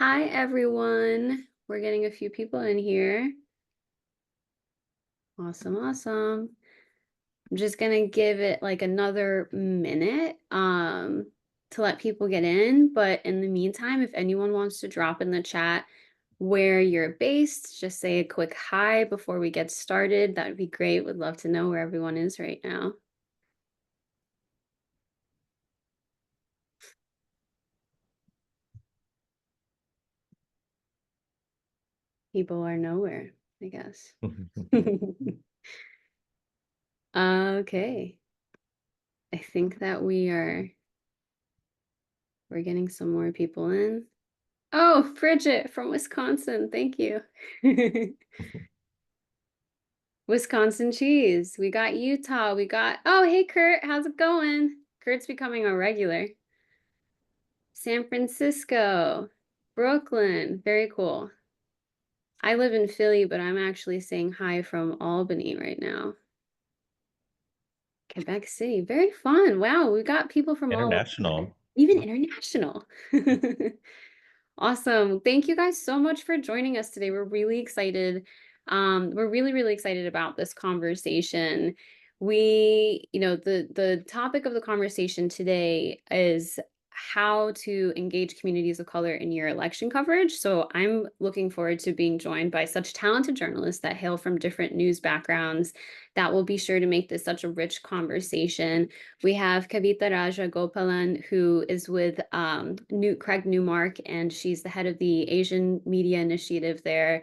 Hi, everyone. We're getting a few people in here. Awesome, awesome. I'm just gonna give it like another minute to let people get in. But in the meantime, if anyone wants to drop in the chat where you're based, just say a quick hi before we get started. That would be great. Would love to know where everyone is right now. People are nowhere, I guess. Okay. I think that we're getting some more people in. Oh, Bridget from Wisconsin. Thank you. Wisconsin cheese. We got Utah. Oh, hey, Kurt. How's it going? Kurt's becoming a regular. San Francisco, Brooklyn. Very cool. I live in Philly, but I'm actually saying hi from Albany right now. Quebec City. Very fun. Wow, we got people from all over, International. even international. Awesome. Thank you guys so much for joining us today. We're really excited. We're really excited about this conversation. The topic of the conversation today is how to engage communities of color in your election coverage. So I'm looking forward to being joined by such talented journalists that hail from different news backgrounds that will be sure to make this such a rich conversation. We have Kavitha Rajagopalan, who is with Craig Newmark, and she's the head of the Asian Media Initiative there.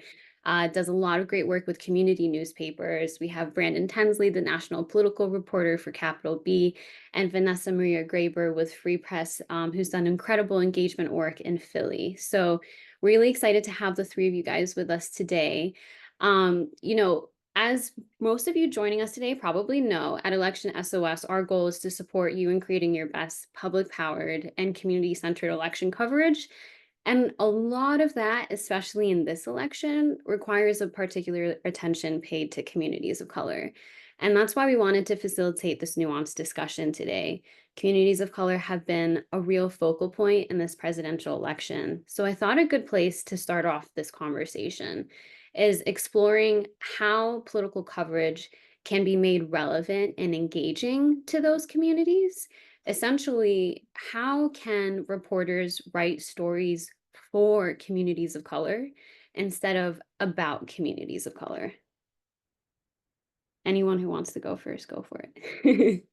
Does a lot of great work with community newspapers. We have Brandon Tensley, the national political reporter for Capital B, and Vanessa Maria Graber with Free Press, who's done incredible engagement work in Philly. So really excited to have the three of you guys with us today. As most of you joining us today probably know, at Election SOS, our goal is to support you in creating your best public-powered and community-centered election coverage. And a lot of that, especially in this election, requires a particular attention paid to communities of color. And that's why we wanted to facilitate this nuanced discussion today. Communities of color have been a real focal point in this presidential election. So I thought a good place to start off this conversation is exploring how political coverage can be made relevant and engaging to those communities. Essentially, how can reporters write stories for communities of color instead of about communities of color? Anyone who wants to go first, go for it.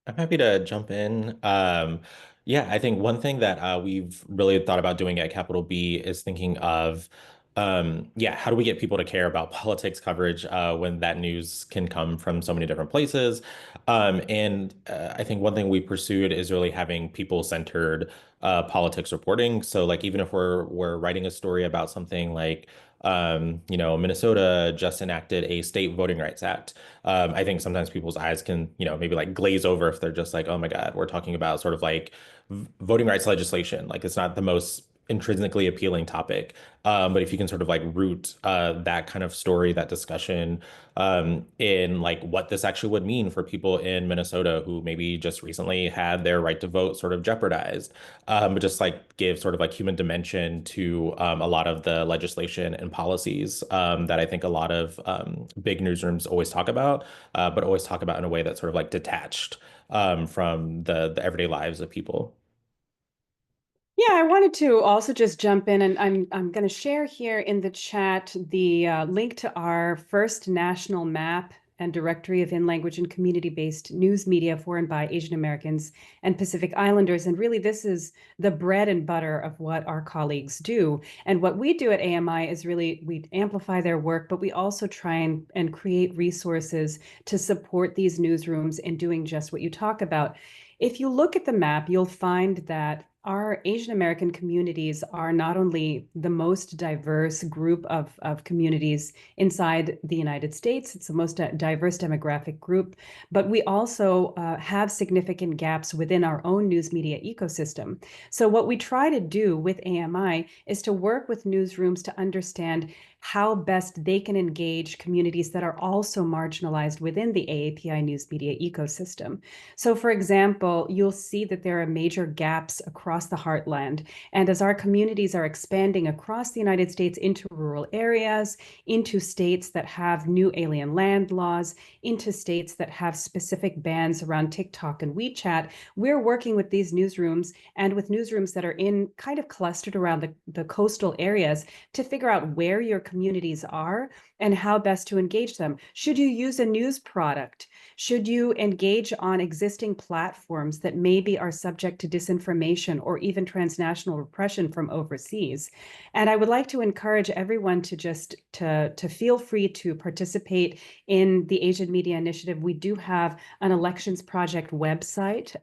I'm happy to jump in. Yeah, I think one thing that we've really thought about doing at Capital B is thinking of, yeah, how do we get people to care about politics coverage when that news can come from so many different places? And I think one thing we pursued is really having people-centered politics reporting. So, like, even if we're writing a story about something like Minnesota just enacted a state voting rights act. I think sometimes people's eyes can, maybe like glaze over if they're just like, oh my God, we're talking about sort of like voting rights legislation. Like it's not the most intrinsically appealing topic. But if you can sort of like root that kind of story, that discussion in like what this actually would mean for people in Minnesota who maybe just recently had their right to vote sort of jeopardized, but just like give sort of like human dimension to a lot of the legislation and policies that I think a lot of big newsrooms always talk about, but always talk about in a way that's sort of like detached from the everyday lives of people. Yeah, I wanted to also just jump in, and I'm going to share here in the chat the link to our first national map and directory of in-language and community-based news media for and by Asian Americans and Pacific Islanders. And really, this is the bread and butter of what our colleagues do. And what we do at AMI is really we amplify their work, but we also try and create resources to support these newsrooms in doing just what you talk about. If you look at the map, you'll find that our Asian American communities are not only the most diverse group of communities inside the United States, it's the most diverse demographic group, but we also have significant gaps within our own news media ecosystem. So what we try to do with AMI is to work with newsrooms to understand how best they can engage communities that are also marginalized within the AAPI news media ecosystem. So, for example, you'll see that there are major gaps across the heartland. And as our communities are expanding across the United States into rural areas, into states that have new alien land laws, into states that have specific bans around TikTok and WeChat, we're working with these newsrooms and with newsrooms that are in kind of clustered around the coastal areas to figure out where your communities are and how best to engage them. Should you use a news product? Should you engage on existing platforms that maybe are subject to disinformation or even transnational repression from overseas? And I would like to encourage everyone to just to feel free to participate in the Asian Media Initiative. We do have an Elections Project website.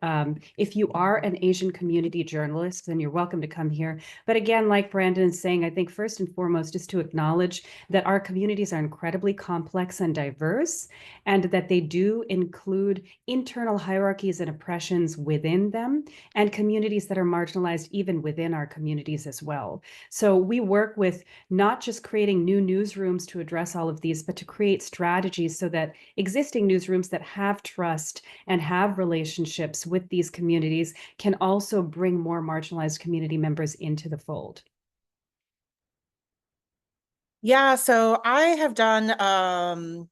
If you are an Asian community journalist, then you're welcome to come here. But again, like Brandon is saying, I think first and foremost is to acknowledge that our communities are incredibly complex and diverse, and that they do include internal hierarchies and oppressions within them, and communities that are marginalized even within our communities as well. So we work with not just creating new newsrooms to address all of these, but to create strategies so that existing newsrooms that have trust and have relationships with these communities can also bring more marginalized community members into the fold. Yeah, so I have done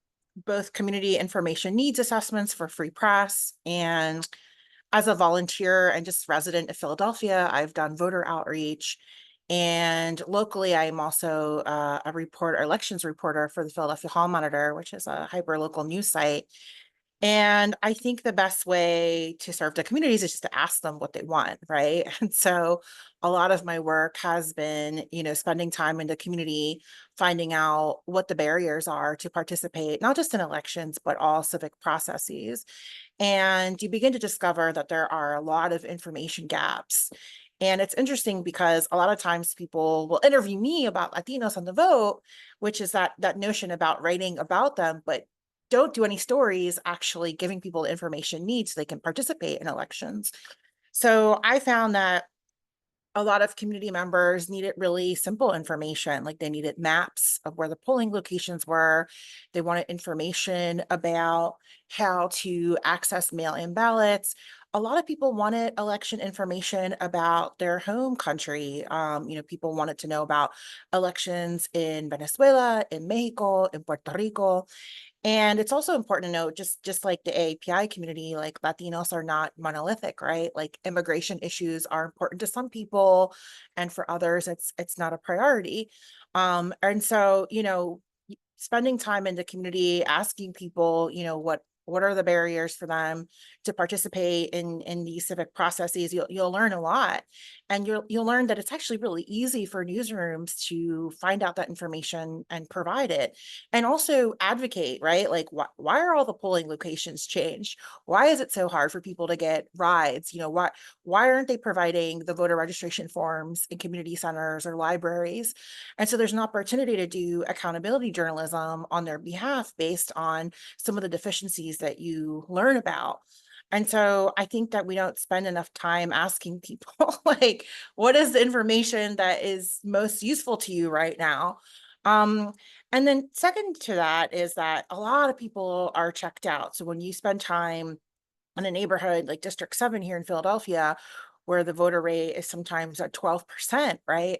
both community information needs assessments for Free Press, and as a volunteer and just resident of Philadelphia, I've done voter outreach. And locally, I'm also a reporter, elections reporter for the Philadelphia Hall Monitor, which is a hyper-local news site. And I think the best way to serve the communities is just to ask them what they want, right? And so a lot of my work has been, spending time in the community, finding out what the barriers are to participate, not just in elections, but all civic processes. And you begin to discover that there are a lot of information gaps. And it's interesting because a lot of times people will interview me about Latinos on the vote, which is that notion about writing about them, but don't do any stories actually giving people the information needs so they can participate in elections. So I found that a lot of community members needed really simple information, like they needed maps of where the polling locations were. They wanted information about how to access mail-in ballots. A lot of people wanted election information about their home country. People wanted to know about elections in Venezuela, in Mexico, in Puerto Rico. And it's also important to note, just like the AAPI community, like Latinos are not monolithic, right? Like immigration issues are important to some people, and for others, it's not a priority. And so, spending time in the community, asking people, what are the barriers for them to participate in these civic processes, you'll learn a lot. And you'll learn that it's actually really easy for newsrooms to find out that information and provide it, and also advocate, right? Like, why are all the polling locations changed? Why is it so hard for people to get rides? Why aren't they providing the voter registration forms in community centers or libraries? And so there's an opportunity to do accountability journalism on their behalf based on some of the deficiencies that you learn about. And so I think that we don't spend enough time asking people, like, what is the information that is most useful to you right now? Um, and then second to that is that a lot of people are checked out. So when you spend time in a neighborhood like District 7 here in Philadelphia, where the voter rate is sometimes at 12%, right?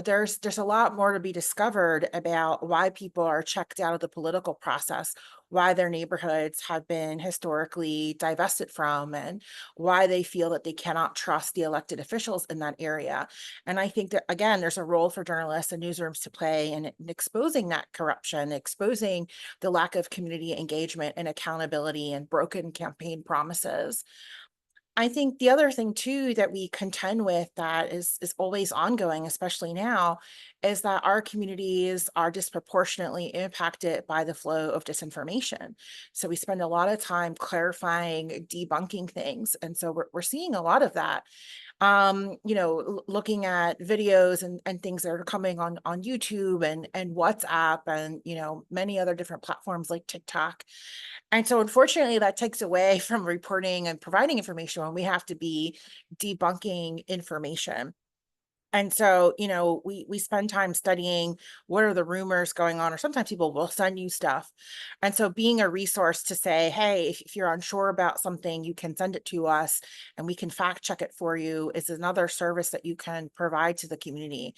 There's a lot more to be discovered about why people are checked out of the political process, why their neighborhoods have been historically divested from, and why they feel that they cannot trust the elected officials in that area. And I think that, again, there's a role for journalists and newsrooms to play in exposing that corruption, exposing the lack of community engagement and accountability and broken campaign promises. I think the other thing too that we contend with that is always ongoing, especially now, is that our communities are disproportionately impacted by the flow of disinformation. So we spend a lot of time clarifying, debunking things. And so we're seeing a lot of that. Looking at videos and things that are coming on YouTube and WhatsApp and, many other different platforms like TikTok. And so unfortunately, that takes away from reporting and providing information when we have to be debunking information. And so, we spend time studying what are the rumors going on, or sometimes people will send you stuff. And so being a resource to say, hey, if you're unsure about something, you can send it to us and we can fact check it for you, is another service that you can provide to the community.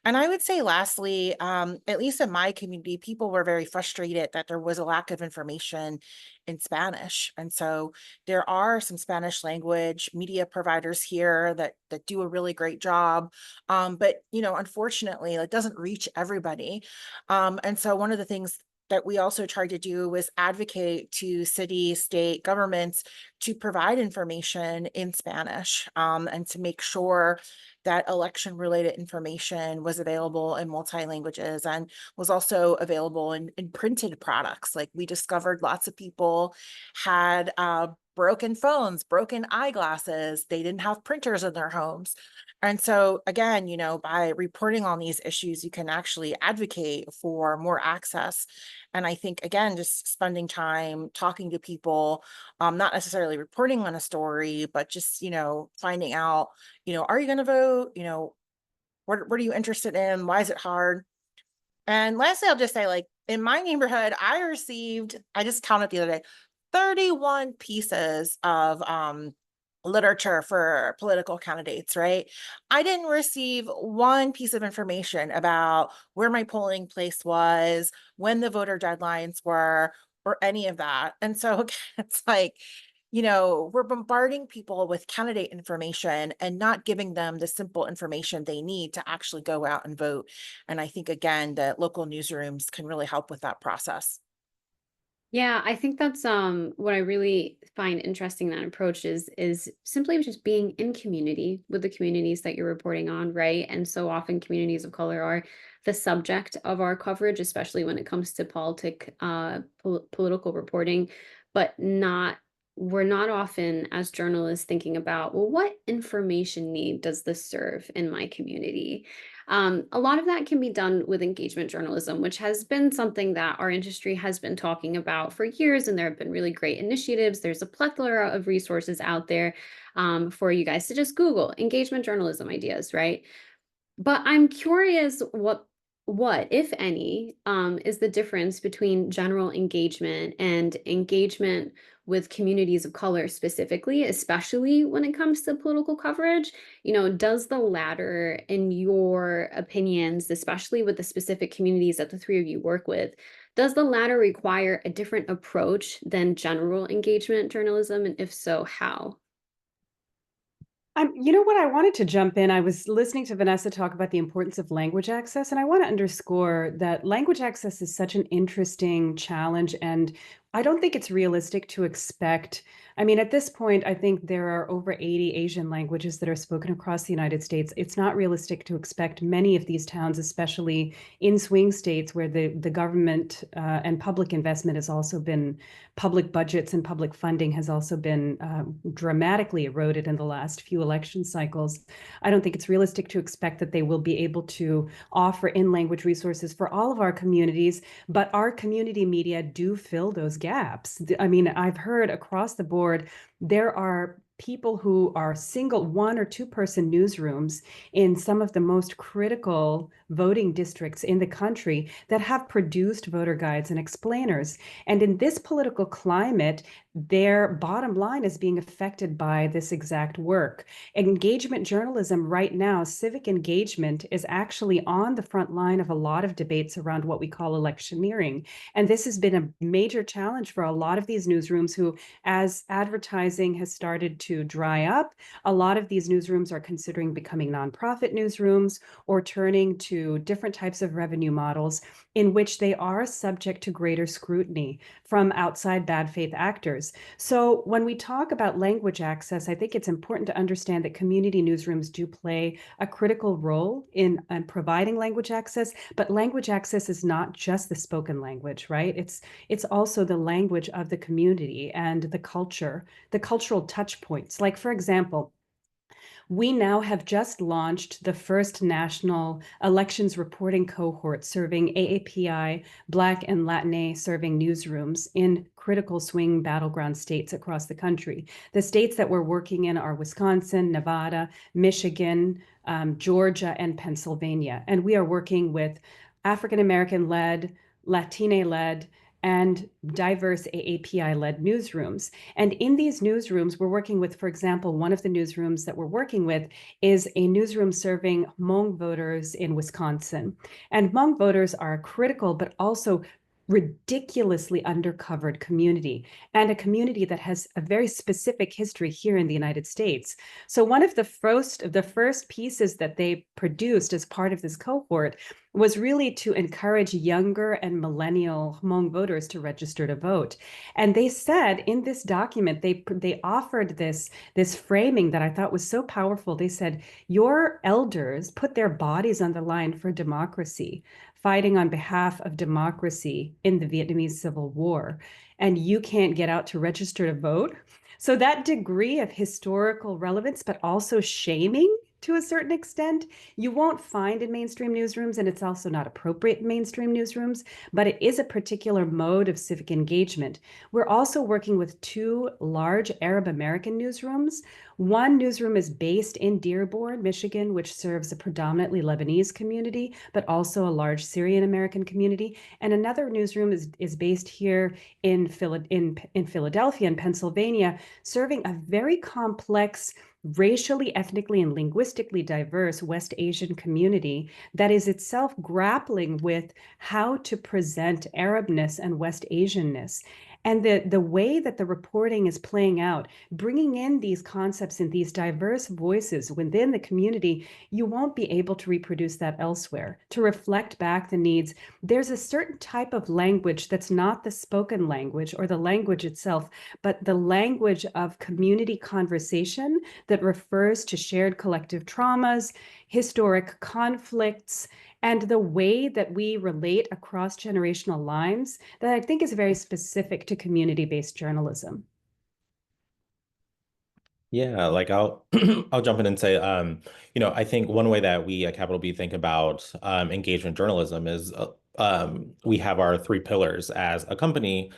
And I would say lastly, at least in my community, people were very frustrated that there was a lack of information in Spanish. And so there are some Spanish language media providers here that do a really great job. But unfortunately, it doesn't reach everybody. And so one of the things that we also tried to do was advocate to city, state governments to provide information in Spanish, and to make sure that election related information was available in multi languages and was also available in printed products. Like, we discovered lots of people had broken phones, broken eyeglasses. They didn't have printers in their homes. And so again, by reporting on these issues, you can actually advocate for more access. And I think, again, just spending time talking to people, not necessarily reporting on a story, but just, finding out, are you going to vote? What are you interested in? Why is it hard? And lastly, I'll just say, like, in my neighborhood, I just counted the other day, 31 pieces of literature for political candidates, right? I didn't receive one piece of information about where my polling place was, when the voter deadlines were, or any of that. And so it's like, we're bombarding people with candidate information and not giving them the simple information they need to actually go out and vote. And I think, again, that local newsrooms can really help with that process. Yeah, I think that's what I really find interesting, that approach is simply just being in community with the communities that you're reporting on, right? And so often communities of color are the subject of our coverage, especially when it comes to political reporting, but not we're not often as journalists thinking about, well, what information need does this serve in my community? A lot of that can be done with engagement journalism, which has been something that our industry has been talking about for years, and there have been really great initiatives. There's a plethora of resources out there for you guys to just Google engagement journalism ideas, right? But I'm curious what, if any, is the difference between general engagement and engagement with communities of color specifically, especially when it comes to political coverage? Does the latter, in your opinions, especially with the specific communities that the three of you work with, does the latter require a different approach than general engagement journalism? And if so, how? You know what? I wanted to jump in. I was listening to Vanessa talk about the importance of language access, and I want to underscore that language access is such an interesting challenge, and I don't think it's realistic to expect. I mean, at this point, I think there are over 80 Asian languages that are spoken across the United States. It's not realistic to expect many of these towns, especially in swing states where the government and public investment has also been, public budgets and public funding has also been dramatically eroded in the last few election cycles. I don't think it's realistic to expect that they will be able to offer in-language resources for all of our communities, but our community media do fill those gaps. I mean, I've heard across the board, there are people who are single one or two person newsrooms in some of the most critical voting districts in the country that have produced voter guides and explainers. And in this political climate, their bottom line is being affected by this exact work. Engagement journalism right now, civic engagement, is actually on the front line of a lot of debates around what we call electioneering. And this has been a major challenge for a lot of these newsrooms who, as advertising has started to dry up, a lot of these newsrooms are considering becoming nonprofit newsrooms or turning to different types of revenue models in which they are subject to greater scrutiny from outside bad faith actors. So when we talk about language access, I think it's important to understand that community newsrooms do play a critical role in providing language access, but language access is not just the spoken language, right? It's also the language of the community and the culture, the cultural touch points. Like, for example, we now have just launched the first national elections reporting cohort serving AAPI, Black and Latina serving newsrooms in critical swing battleground states across the country. The states that we're working in are Wisconsin, Nevada, Michigan, Georgia, and Pennsylvania. And we are working with African American-led, Latina-led, and diverse AAPI-led newsrooms. And in these newsrooms, we're working with, for example, one of the newsrooms that we're working with is a newsroom serving Hmong voters in Wisconsin. And Hmong voters are a critical, but also ridiculously undercovered community, and a community that has a very specific history here in the United States. So one of the first pieces that they produced as part of this cohort was really to encourage younger and millennial Hmong voters to register to vote. And they said in this document, they offered this framing that I thought was so powerful. They said, your elders put their bodies on the line for democracy, fighting on behalf of democracy in the Vietnamese Civil War, and you can't get out to register to vote. So that degree of historical relevance, but also shaming to a certain extent, you won't find in mainstream newsrooms, and it's also not appropriate in mainstream newsrooms, but it is a particular mode of civic engagement. We're also working with two large Arab American newsrooms. One newsroom is based in Dearborn, Michigan, which serves a predominantly Lebanese community, but also a large Syrian American community. And another newsroom is based here in Philadelphia, in Pennsylvania, serving a very complex, racially, ethnically, and linguistically diverse West Asian community that is itself grappling with how to present Arabness and West Asianness. And the way that the reporting is playing out, bringing in these concepts and these diverse voices within the community, you won't be able to reproduce that elsewhere. To reflect back the needs, there's a certain type of language that's not the spoken language or the language itself, but the language of community conversation that refers to shared collective traumas, historic conflicts, and the way that we relate across generational lines that I think is very specific to community-based journalism. Yeah, like I'll I'll jump in and say, I think one way that we at Capital B think about engagement journalism is we have our three pillars as a company: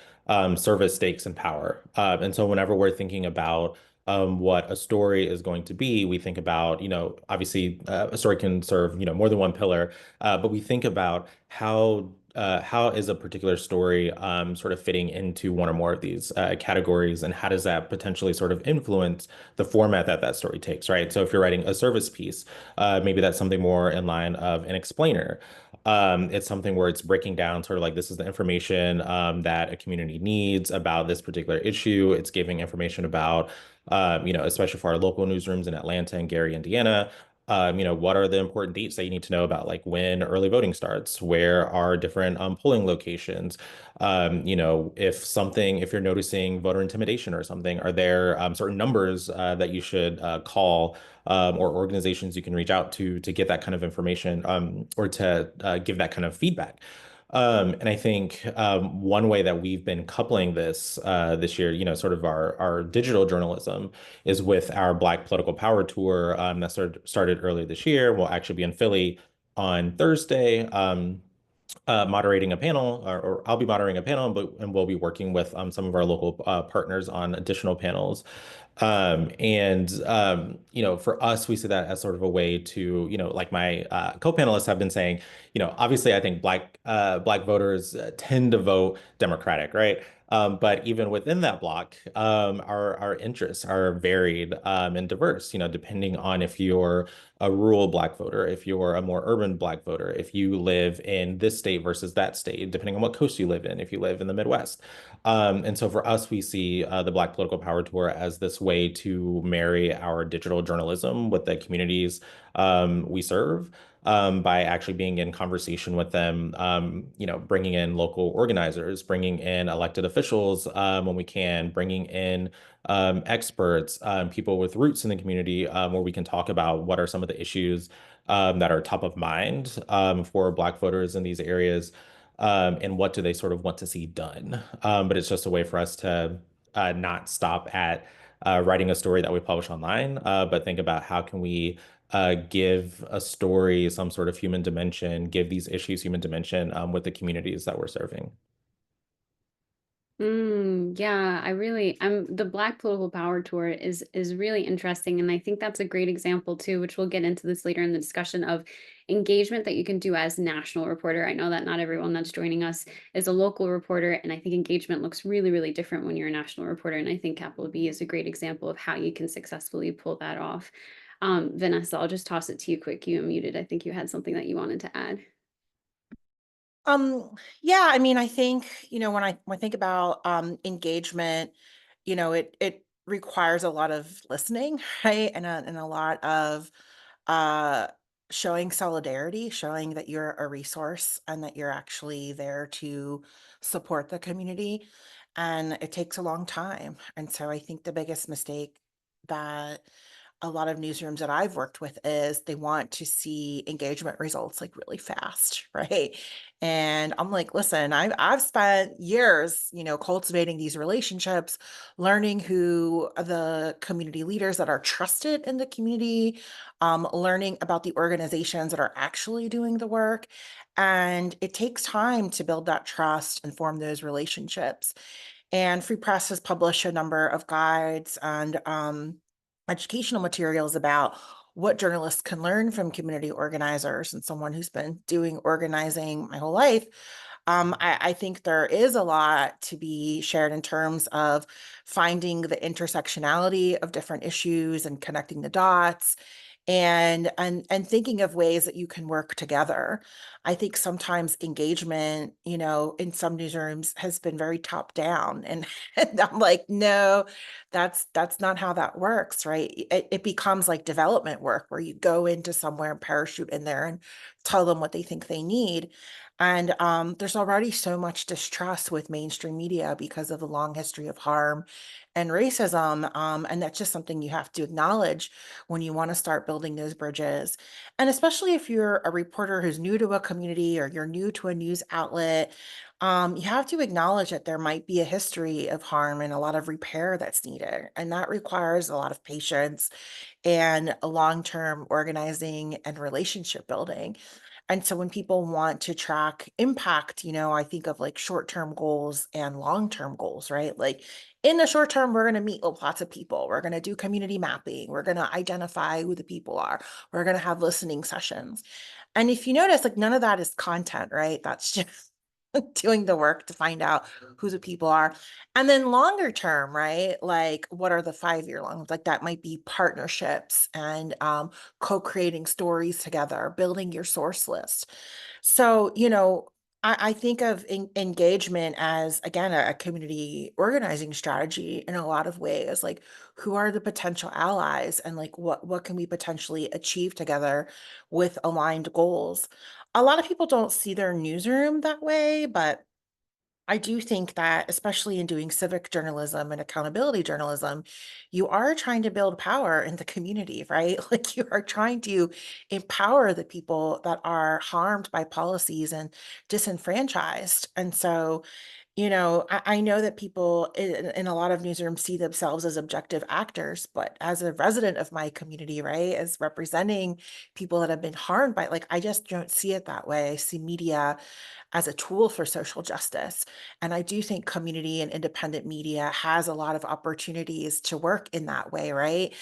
service, stakes, and power. And so whenever we're thinking about what a story is going to be, we think about, obviously a story can serve, more than one pillar, but we think about how is a particular story sort of fitting into one or more of these categories, and how does that potentially sort of influence the format that that story takes, right? So if you're writing a service piece, maybe that's something more in line of an explainer. It's something where it's breaking down sort of like, this is the information that a community needs about this particular issue. It's giving information about, especially for our local newsrooms in Atlanta and Gary, Indiana, what are the important dates that you need to know about, like when early voting starts, where are different polling locations, if you're noticing voter intimidation or something, are there certain numbers that you should call, or organizations you can reach out to get that kind of information, or to give that kind of feedback. And I think one way that we've been coupling this year, sort of our digital journalism, is with our Black Political Power Tour that started earlier this year. We'll actually be in Philly on Thursday, moderating a panel, or I'll be moderating a panel, and we'll be working with some of our local partners on additional panels. For us, we see that as sort of a way to, like my co-panelists have been saying, obviously I think Black voters tend to vote Democratic, right? But even within that block, our interests are varied and diverse, depending on if you're a rural Black voter, if you're a more urban Black voter, if you live in this state versus that state, depending on what coast you live in, if you live in the Midwest. And so for us, we see the Black Political Power Tour as this way to marry our digital journalism with the communities we serve, by actually being in conversation with them, bringing in local organizers, bringing in elected officials when we can, bringing in experts, people with roots in the community, where we can talk about what are some of the issues that are top of mind for Black voters in these areas, and what do they sort of want to see done. But it's just a way for us to not stop at writing a story that we publish online, but think about how can we give a story some sort of human dimension, give these issues human dimension with the communities that we're serving. Yeah, the Black Political Power Tour is really interesting, and I think that's a great example too, which we'll get into this later in the discussion of engagement that you can do as national reporter. I know that not everyone that's joining us is a local reporter, and I think engagement looks really, really different when you're a national reporter. And I think Capital B is a great example of how you can successfully pull that off. Vanessa, I'll just toss it to you quick. You unmuted. I think you had something that you wanted to add. Yeah, I mean, I think, when I think about engagement, it requires a lot of listening, right? And a lot of uh showing solidarity, showing that you're a resource and that you're actually there to support the community. And it takes a long time. And so I think the biggest mistake that a lot of newsrooms that I've worked with is they want to see engagement results like really fast, right? And I'm like, listen, I've spent years, cultivating these relationships, learning who the community leaders that are trusted in the community, learning about the organizations that are actually doing the work. And it takes time to build that trust and form those relationships. And Free Press has published a number of guides and educational materials about what journalists can learn from community organizers. And someone who's been doing organizing my whole life, I think there is a lot to be shared in terms of finding the intersectionality of different issues and connecting the dots and thinking of ways that you can work together. I think sometimes engagement, in some newsrooms has been very top down. And I'm like, no, that's not how that works, right? It becomes like development work where you go into somewhere and parachute in there and tell them what they think they need. And there's already so much distrust with mainstream media because of the long history of harm and racism. And that's just something you have to acknowledge when you want to start building those bridges. And especially if you're a reporter who's new to a community or you're new to a news outlet, you have to acknowledge that there might be a history of harm and a lot of repair that's needed. And that requires a lot of patience and a long-term organizing and relationship building. And so when people want to track impact, I think of like short-term goals and long-term goals, right? Like in the short term, we're going to meet with lots of people. We're going to do community mapping. We're going to identify who the people are. We're going to have listening sessions. And if you notice, like none of that is content, right? That's just doing the work to find out who the people are. And then longer term, right? Like what are the 5-year long? Like that might be partnerships and co-creating stories together, building your source list. So, I think of engagement as, again, a community organizing strategy in a lot of ways. Like, who are the potential allies and like what can we potentially achieve together with aligned goals? A lot of people don't see their newsroom that way, but I do think that, especially in doing civic journalism and accountability journalism, you are trying to build power in the community, right? Like you are trying to empower the people that are harmed by policies and disenfranchised. And so, I know that people in a lot of newsrooms see themselves as objective actors, but as a resident of my community, right, as representing people that have been harmed by, like, I just don't see it that way. I see media as a tool for social justice. And I do think community and independent media has a lot of opportunities to work in that way, right?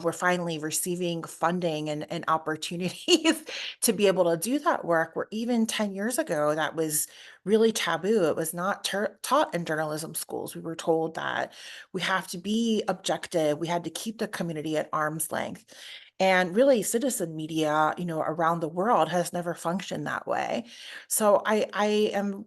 We're finally receiving funding and opportunities to be able to do that work, where even 10 years ago, that was really taboo. It was not taught in journalism schools. We were told that we have to be objective. We had to keep the community at arm's length. And really, citizen media, around the world has never functioned that way. So I am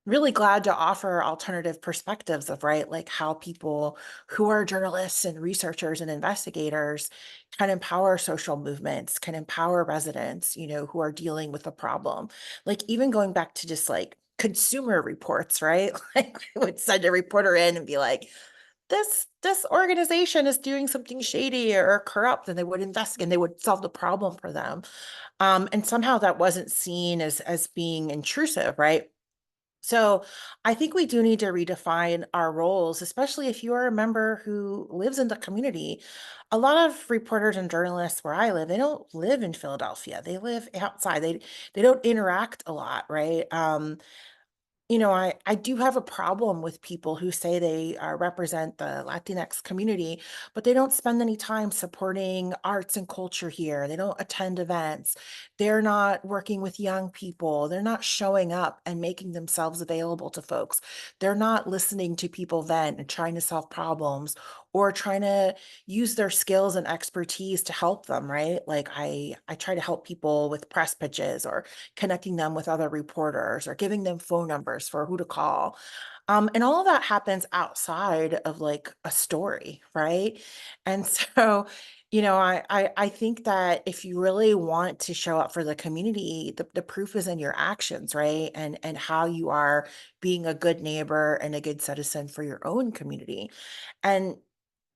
really glad to offer alternative perspectives of, right, like how people who are journalists and researchers and investigators can empower social movements, can empower residents, who are dealing with a problem. Like even going back to just like consumer reports, right? Like I would send a reporter in and be like, this organization is doing something shady or corrupt, and they would investigate and they would solve the problem for them. And somehow that wasn't seen as being intrusive, right? So I think we do need to redefine our roles, especially if you are a member who lives in the community. A lot of reporters and journalists where I live, they don't live in Philadelphia. They live outside. They don't interact a lot, right? I do have a problem with people who say they represent the Latinx community, but they don't spend any time supporting arts and culture here. They don't attend events. They're not working with young people. They're not showing up and making themselves available to folks. They're not listening to people vent and trying to solve problems or trying to use their skills and expertise to help them, right? Like I try to help people with press pitches or connecting them with other reporters or giving them phone numbers for who to call. And all of that happens outside of like a story, right? And so, I think that if you really want to show up for the community, the proof is in your actions, right? And how you are being a good neighbor and a good citizen for your own community. And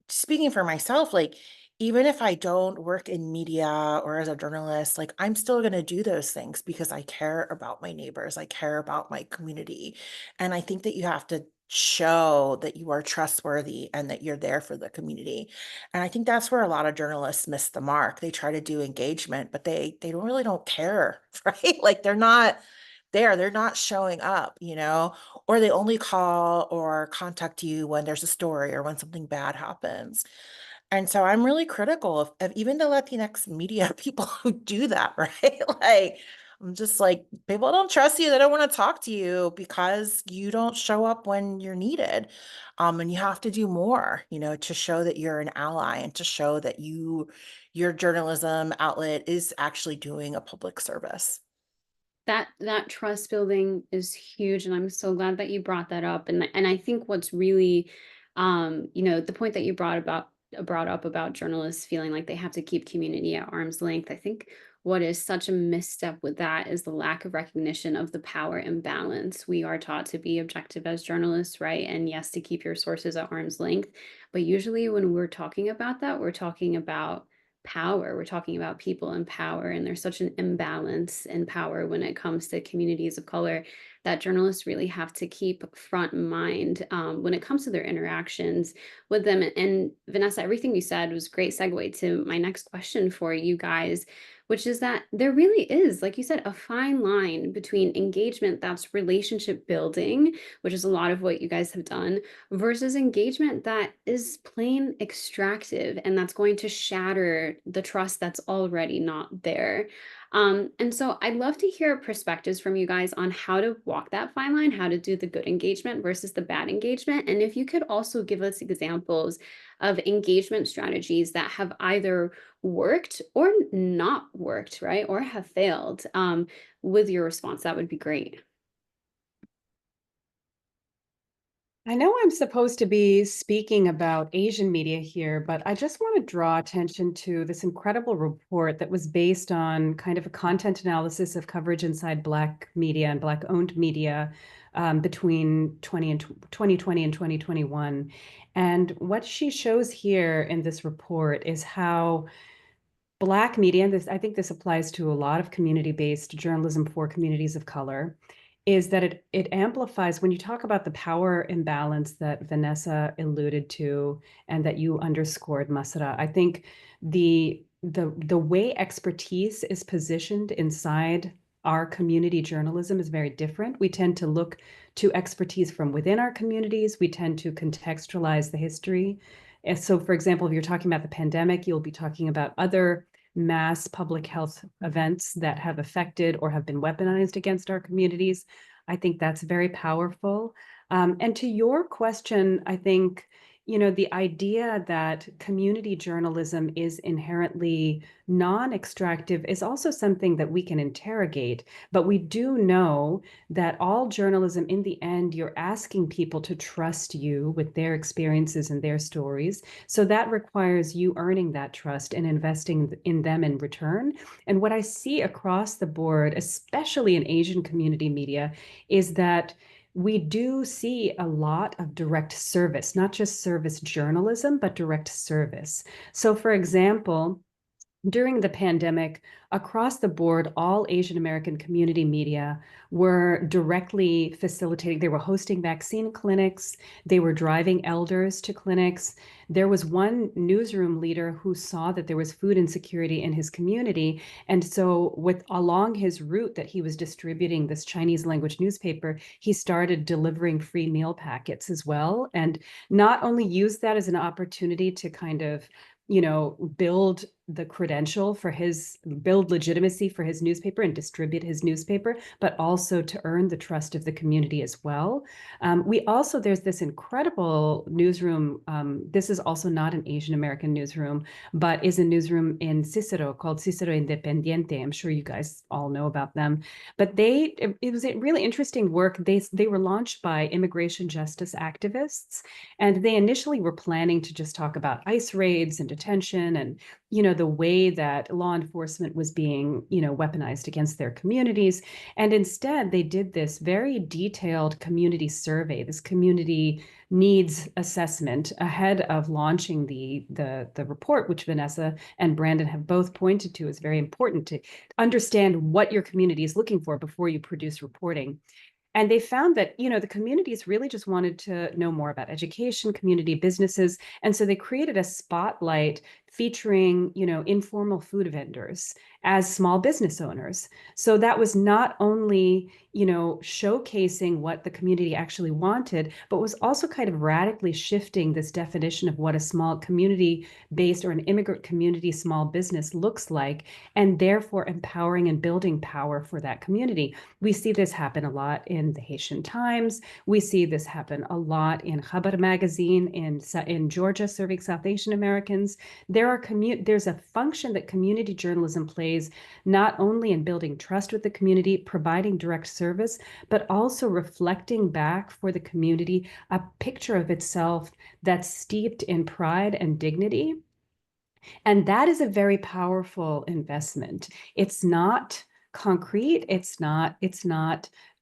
speaking for myself, like even if I don't work in media or as a journalist, like I'm still going to do those things because I care about my neighbors. I care about my community. And I think that you have to show that you are trustworthy and that you're there for the community. And I think that's where a lot of journalists miss the mark. They try to do engagement, but they don't really don't care, right? Like they're not there, they're not showing up, or they only call or contact you when there's a story or when something bad happens. And so I'm really critical of even the Latinx media people who do that, right? Like, I'm just like, people don't trust you. They don't want to talk to you because you don't show up when you're needed. And you have to do more, to show that you're an ally and to show that your journalism outlet is actually doing a public service. That trust building is huge, and I'm so glad that you brought that up. And I think what's really, the point that you brought up about journalists feeling like they have to keep community at arm's length. I think what is such a misstep with that is the lack of recognition of the power imbalance. We are taught to be objective as journalists, right? And yes, to keep your sources at arm's length. But usually when we're talking about that, we're talking about power. We're talking about people in power, and there's such an imbalance in power when it comes to communities of color that journalists really have to keep front mind when it comes to their interactions with them. And Vanessa, everything you said was a great segue to my next question for you guys, which is that there really is, like you said, a fine line between engagement that's relationship building, which is a lot of what you guys have done, versus engagement that is plain extractive and that's going to shatter the trust that's already not there. And so I'd love to hear perspectives from you guys on how to walk that fine line, how to do the good engagement versus the bad engagement. And if you could also give us examples of engagement strategies that have either worked or not worked, right? Or have failed with your response, that would be great. I know I'm supposed to be speaking about Asian media here, but I just want to draw attention to this incredible report that was based on kind of a content analysis of coverage inside Black media and Black-owned media between 2020 and 2021. And what she shows here in this report is how Black media, and I think this applies to a lot of community-based journalism for communities of color, is that it amplifies when you talk about the power imbalance that Vanessa alluded to and that you underscored, Massarah. I think the way expertise is positioned inside our community journalism is very different. We tend to look to expertise from within our communities. We tend to contextualize the history. And so, for example, if you're talking about the pandemic, you'll be talking about other mass public health events that have affected or have been weaponized against our communities. I think that's very powerful. And to your question, I think, the idea that community journalism is inherently non-extractive is also something that we can interrogate. But we do know that all journalism, in the end, you're asking people to trust you with their experiences and their stories. So that requires you earning that trust and investing in them in return. And what I see across the board, especially in Asian community media, is that we do see a lot of direct service, not just service journalism, but direct service. So, for example, during the pandemic, across the board, all Asian American community media were directly facilitating. They were hosting vaccine clinics. They were driving elders to clinics. There was one newsroom leader who saw that there was food insecurity in his community. And so along his route that he was distributing this Chinese language newspaper, he started delivering free meal packets as well. And not only used that as an opportunity to kind of build the credential for build legitimacy for his newspaper and distribute his newspaper, but also to earn the trust of the community as well. There's this incredible newsroom. This is also not an Asian American newsroom, but is a newsroom in Cicero called Cicero Independiente. I'm sure you guys all know about them. But it was a really interesting work. They were launched by immigration justice activists, and they initially were planning to just talk about ICE raids and detention and the way that law enforcement was being weaponized against their communities. And instead they did this very detailed community survey, this community needs assessment ahead of launching the report, which Vanessa and Brandon have both pointed to as very important to understand what your community is looking for before you produce reporting. And they found that, the communities really just wanted to know more about education, community businesses. And so they created a spotlight featuring, informal food vendors as small business owners. So that was not only, showcasing what the community actually wanted, but was also kind of radically shifting this definition of what a small community-based or an immigrant community small business looks like, and therefore empowering and building power for that community. We see this happen a lot in the Haitian Times. We see this happen a lot in Khabar magazine in Georgia, serving South Asian Americans. There's a function that community journalism plays not only in building trust with the community, providing direct service, but also reflecting back for the community a picture of itself that's steeped in pride and dignity. And that is a very powerful investment. It's not concrete. It's not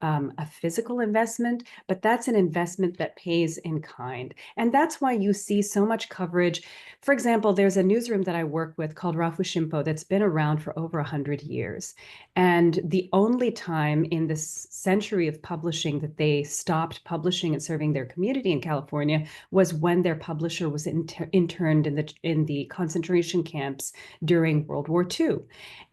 a physical investment, but that's an investment that pays in kind. And that's why you see so much coverage. For example, there's a newsroom that I work with called Rafu Shimpo that's been around for over 100 years. And the only time in this century of publishing that they stopped publishing and serving their community in California was when their publisher was interned in the concentration camps during World War II.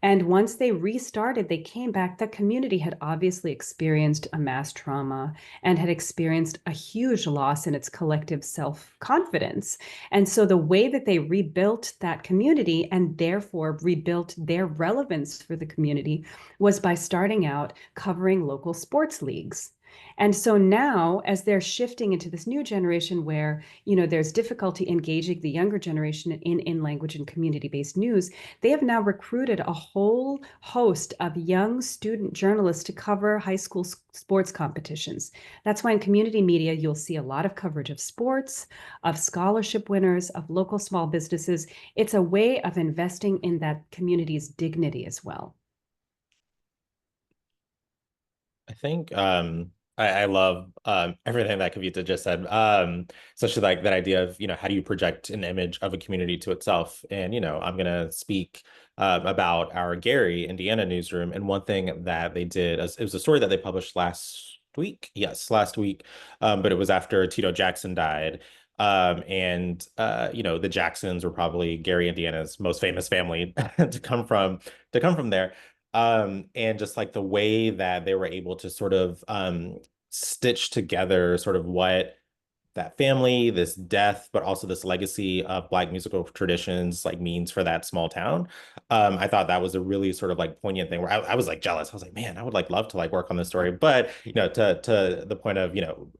And once they restarted, they came back. The community had obviously experienced a mass trauma and had experienced a huge loss in its collective self-confidence. And so the way that they rebuilt that community and therefore rebuilt their relevance for the community was by starting out covering local sports leagues. And so now, as they're shifting into this new generation where, there's difficulty engaging the younger generation in language and community-based news, they have now recruited a whole host of young student journalists to cover high school sports competitions. That's why in community media, you'll see a lot of coverage of sports, of scholarship winners, of local small businesses. It's a way of investing in that community's dignity as well. I think I love everything that Kavitha just said, especially like that idea of, how do you project an image of a community to itself? And, I'm going to speak about our Gary, Indiana newsroom. And one thing that they did, it was a story that they published last week. Yes, last week. But it was after Tito Jackson died. The Jacksons were probably Gary, Indiana's most famous family to come from there. And just like the way that they were able to sort of stitch together sort of what that family, this death, but also this legacy of Black musical traditions like means for that small town. I thought that was a really sort of like poignant thing where I was like jealous. I was like, man, I would like love to like work on this story. But, to the point of,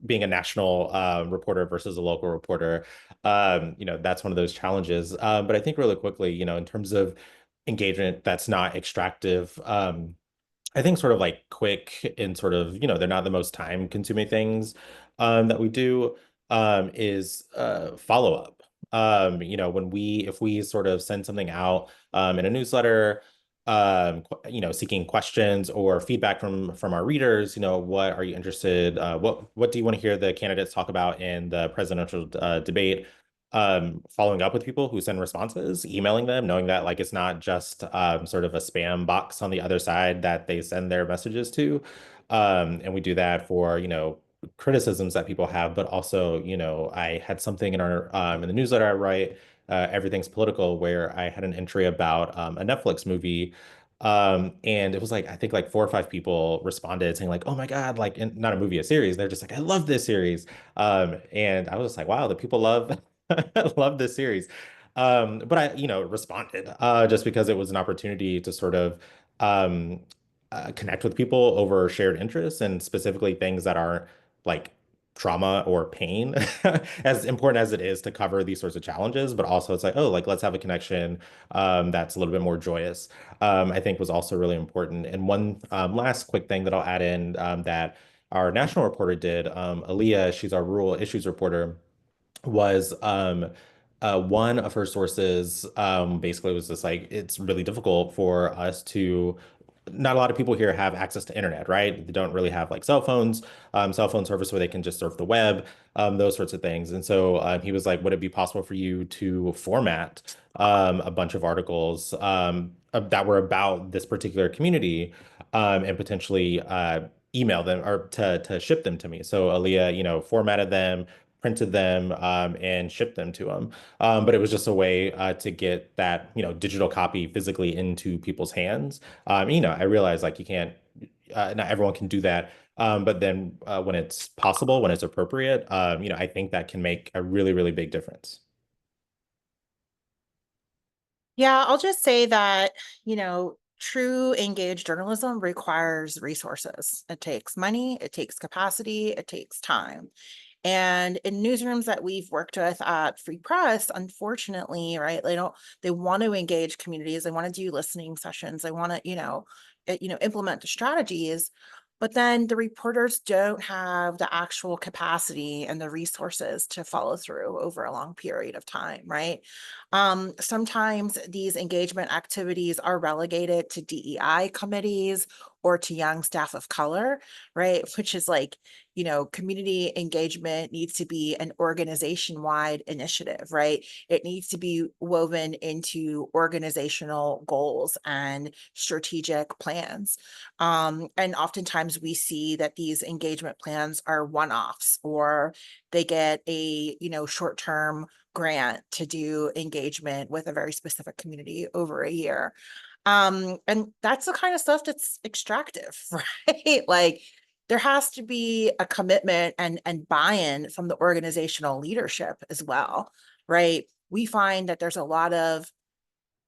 being a national reporter versus a local reporter, that's one of those challenges. But I think really quickly, in terms of engagement that's not extractive, I think sort of like quick and sort of, they're not the most time consuming things that we do is follow up. If we sort of send something out in a newsletter, seeking questions or feedback from our readers, what are you interested? What do you want to hear the candidates talk about in the presidential debate? following up with people who send responses, emailing them, knowing that like it's not just sort of a spam box on the other side that they send their messages to. And we do that for, criticisms that people have, but also, I had something in our in the newsletter I write, Everything's Political, where I had an entry about a Netflix movie. And it was like, I think like 4 or 5 people responded saying like, oh my God, like not a movie, a series. They're just like, I love this series. And I was just like, wow, the people love love this series. But I, responded just because it was an opportunity to sort of um, connect with people over shared interests and specifically things that aren't like trauma or pain, as important as it is to cover these sorts of challenges. But also, it's like, oh, like let's have a connection that's a little bit more joyous. I think was also really important. And one last quick thing that I'll add in that our national reporter did, Aaliyah, she's our rural issues reporter was one of her sources basically was just like it's really difficult for us to not a lot of people here have access to internet, right? They don't really have like cell phone service where they can just surf the web, those sorts of things. And so he was like, would it be possible for you to format a bunch of articles that were about this particular community and potentially email them or to ship them to me? So Aaliyah, formatted them, printed them and shipped them to them. But it was just a way to get that, digital copy physically into people's hands. I realize like you can't, not everyone can do that. But then when it's possible, when it's appropriate, I think that can make a really, really big difference. Yeah, I'll just say that, true engaged journalism requires resources. It takes money, it takes capacity, it takes time. And in newsrooms that we've worked with at Free Press, unfortunately, right, they want to engage communities, they want to do listening sessions, they want to, implement the strategies, but then the reporters don't have the actual capacity and the resources to follow through over a long period of time, right? Sometimes these engagement activities are relegated to DEI committees or to young staff of color, right? Which is like, community engagement needs to be an organization-wide initiative, right? It needs to be woven into organizational goals and strategic plans. And oftentimes we see that these engagement plans are one-offs or they get a, short-term grant to do engagement with a very specific community over a year. And that's the kind of stuff that's extractive, right? Like there has to be a commitment and buy-in from the organizational leadership as well, right? We find that there's a lot of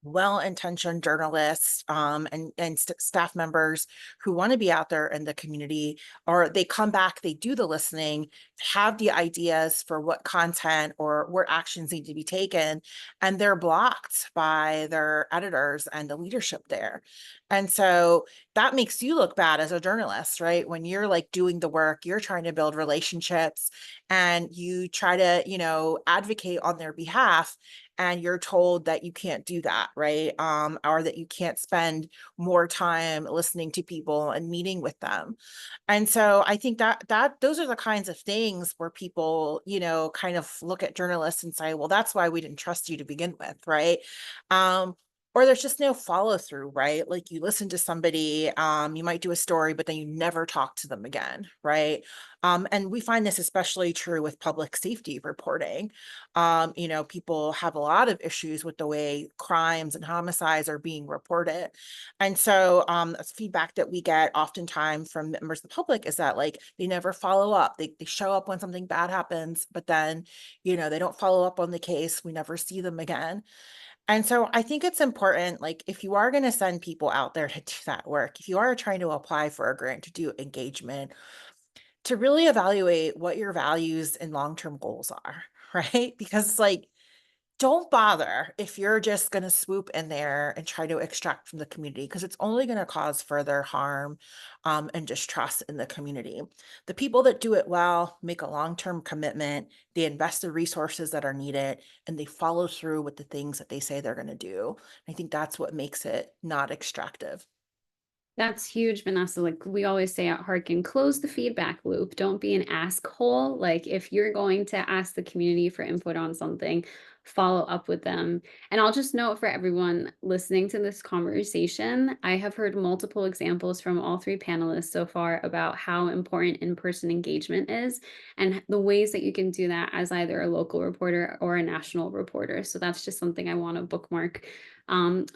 well-intentioned journalists and staff members who want to be out there in the community, or they come back, they do the listening, have the ideas for what content or what actions need to be taken, and they're blocked by their editors and the leadership there. And so that makes you look bad as a journalist, right? When you're like doing the work, you're trying to build relationships and you try to, advocate on their behalf, and you're told that you can't do that, right? Or that you can't spend more time listening to people and meeting with them. And so I think that those are the kinds of things where people, kind of look at journalists and say, well, that's why we didn't trust you to begin with, right? Or there's just no follow through, right? Like you listen to somebody, you might do a story, but then you never talk to them again, right? And we find this especially true with public safety reporting. People have a lot of issues with the way crimes and homicides are being reported. And so feedback that we get oftentimes from members of the public is that like they never follow up. They show up when something bad happens, but then, they don't follow up on the case. We never see them again. And so I think it's important, like if you are going to send people out there to do that work, if you are trying to apply for a grant to do engagement, to really evaluate what your values and long-term goals are, right? Because like, don't bother if you're just going to swoop in there and try to extract from the community because it's only going to cause further harm and distrust in the community. The people that do it well make a long-term commitment, they invest the resources that are needed, and they follow through with the things that they say they're going to do. I think that's what makes it not extractive. That's huge, Vanessa. Like we always say at Harkin, close the feedback loop. Don't be an ask hole. Like if you're going to ask the community for input on something, follow up with them. And I'll just note for everyone listening to this conversation, I have heard multiple examples from all three panelists so far about how important in-person engagement is and the ways that you can do that as either a local reporter or a national reporter. So that's just something I want to bookmark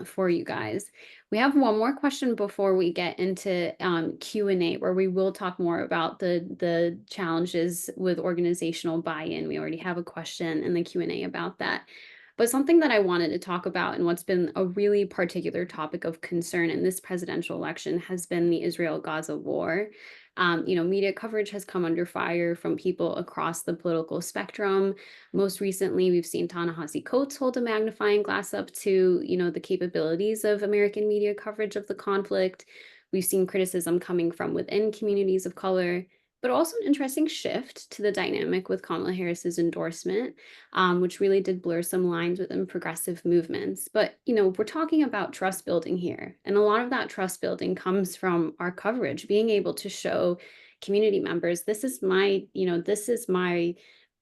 for you guys. We have one more question before we get into Q&A, where we will talk more about the challenges with organizational buy-in. We already have a question in the Q&A about that. But something that I wanted to talk about and what's been a really particular topic of concern in this presidential election has been the Israel-Gaza war. Media coverage has come under fire from people across the political spectrum. Most recently, we've seen Ta-Nehisi Coates hold a magnifying glass up to, the capabilities of American media coverage of the conflict. We've seen criticism coming from within communities of color, but also an interesting shift to the dynamic with Kamala Harris's endorsement, which really did blur some lines within progressive movements. But, we're talking about trust building here. And a lot of that trust building comes from our coverage, being able to show community members, this is my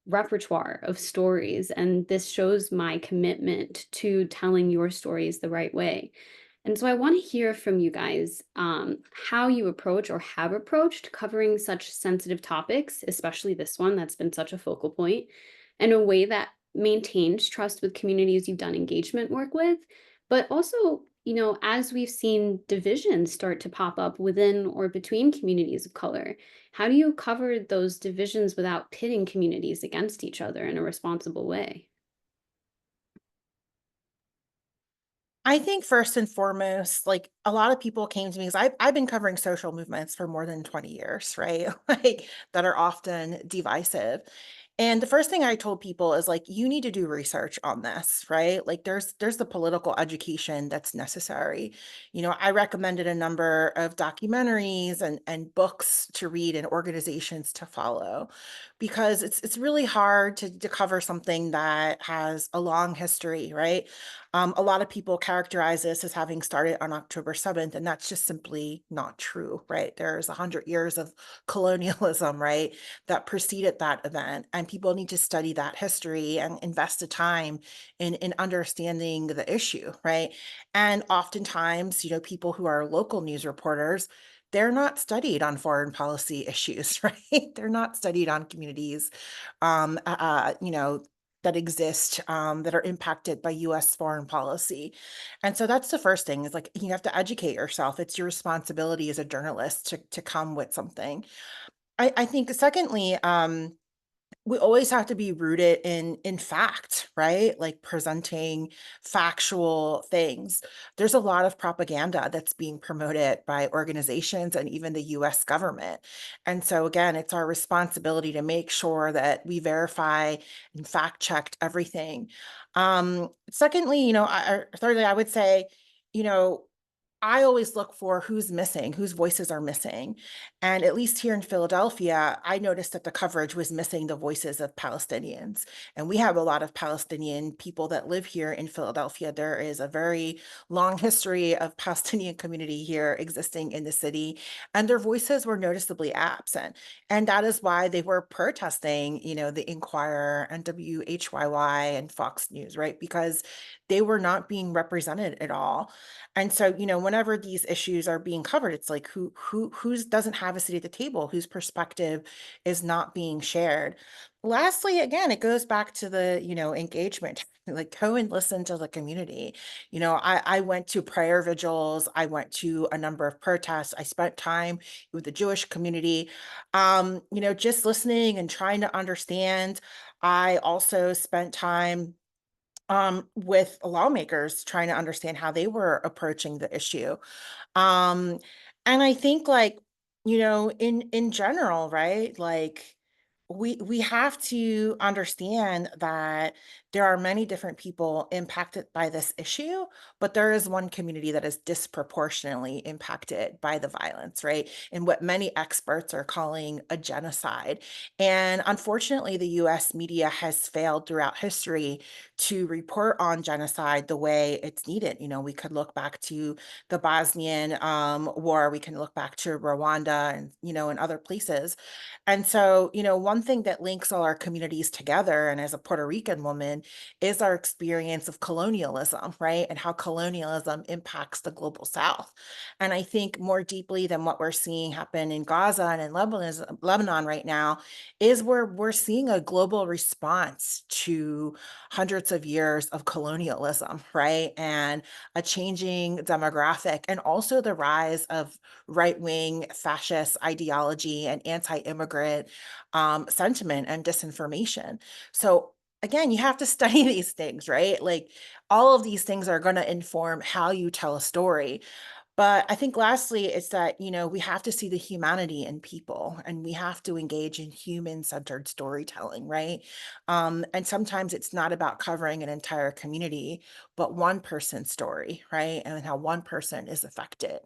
repertoire of stories, and this shows my commitment to telling your stories the right way. And so I want to hear from you guys how you approach or have approached covering such sensitive topics, especially this one that's been such a focal point, in a way that maintains trust with communities you've done engagement work with, but also, as we've seen divisions start to pop up within or between communities of color, how do you cover those divisions without pitting communities against each other in a responsible way? I think first and foremost, like a lot of people came to me because I've been covering social movements for more than 20 years, right? Like that are often divisive. And the first thing I told people is like, you need to do research on this, right? Like there's the political education that's necessary. I recommended a number of documentaries and books to read and organizations to follow because it's really hard to cover something that has a long history, right? A lot of people characterize this as having started on October 7th, and that's just simply not true, right? There's 100 years of colonialism, right, that preceded that event, and people need to study that history and invest the time in understanding the issue, right? And oftentimes, people who are local news reporters, they're not studied on foreign policy issues, right? They're not studied on communities, um, uh, uh, you know, that exist that are impacted by US foreign policy. And so that's the first thing is like you have to educate yourself. It's your responsibility as a journalist to come with something. I think secondly, we always have to be rooted in fact, right? Like presenting factual things. There's a lot of propaganda that's being promoted by organizations and even the US government. And so again, it's our responsibility to make sure that we verify and fact checked everything. Secondly, thirdly, I would say, you know, I always look for who's missing, whose voices are missing. And at least here in Philadelphia, I noticed that the coverage was missing the voices of Palestinians. And we have a lot of Palestinian people that live here in Philadelphia. There is a very long history of Palestinian community here existing in the city, and their voices were noticeably absent. And that is why they were protesting, the Inquirer and WHYY and Fox News, right? Because they were not being represented at all. And so, whenever these issues are being covered, it's like who's doesn't have a seat at the table, whose perspective is not being shared. Lastly, again, it goes back to the, engagement. Like go and listen to the community. I went to prayer vigils, I went to a number of protests, I spent time with the Jewish community, just listening and trying to understand. I also spent time with lawmakers trying to understand how they were approaching the issue. And I think like, in general, right? Like we have to understand that there are many different people impacted by this issue, but there is one community that is disproportionately impacted by the violence, right? And what many experts are calling a genocide. And unfortunately, the US media has failed throughout history to report on genocide the way it's needed. You know, we could look back to the Bosnian War, we can look back to Rwanda and, and other places. And so, one thing that links all our communities together, and as a Puerto Rican woman, is our experience of colonialism, right? And how colonialism impacts the global South. And I think more deeply than what we're seeing happen in Gaza and in Lebanon right now is where we're seeing a global response to hundreds of years of colonialism, right? And a changing demographic, and also the rise of right-wing fascist ideology and anti-immigrant sentiment and disinformation. So again, you have to study these things, right? Like all of these things are going to inform how you tell a story. But I think lastly, it's that, we have to see the humanity in people, and we have to engage in human-centered storytelling, right? And sometimes it's not about covering an entire community, but one person's story, right? And how one person is affected.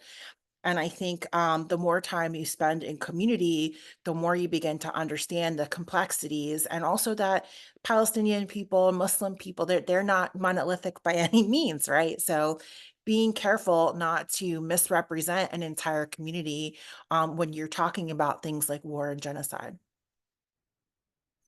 And I think the more time you spend in community, the more you begin to understand the complexities, and also that Palestinian people, Muslim people, they're not monolithic by any means, right? So being careful not to misrepresent an entire community when you're talking about things like war and genocide.